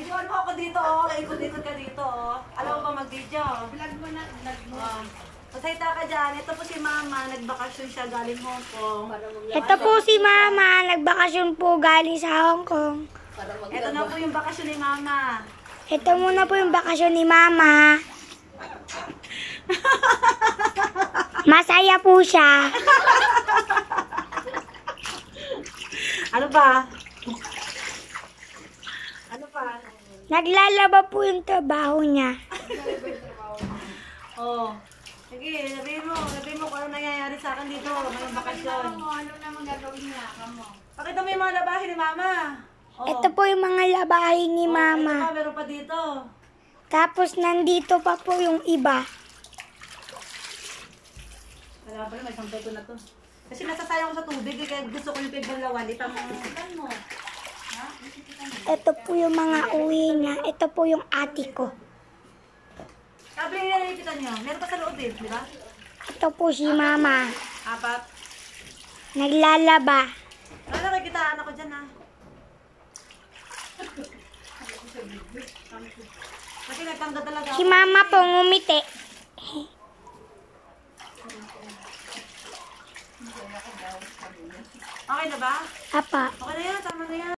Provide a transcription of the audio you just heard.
Videoan mo ako dito, oh. Ikot-ikot ka dito, oh. Alam mo ba mag-video? Vlog mo na, vlog mo. Pasayta ka dyan. Ito po si Mama. Nagbakasyon siya galing Hong Kong. Ito po si Mama. Nagbakasyon po galing sa Hong Kong. Ito na po yung bakasyon ni Mama. Ito muna po yung bakasyon ni Mama. Masaya po siya. Ano pa? Ano pa? Naglalaba po yung trabaho niya. Oh. Sige, sabihin mo kung ano nangyayari sa akin dito ngayong bakasyon. Ano naman gagawin niya? Kamo. Pakita mo yung mga labahin ni Mama. Oh. Ito po yung mga labahin ni Ito Mama. pa, meron pa dito. Tapos nandito pa po yung iba. Kaya pala, may sampay ko na to. Kasi nasasayang ko sa tubig, kaya gusto ko yung pagbanlawan. Itan mo. Ha? Ito po yung mga uwi niya. Ito po yung ate ko. Sabi niya nalipitan niyo. Meron pa sa loob eh, di ba? Ito po si Mama. 4. Naglalaba. Wala nakikitaan ako dyan ha. Kasi nagtangga talaga Si ako. Mama po ngumiti. Okay na ba? Apa. Okay na yan, tama na yan.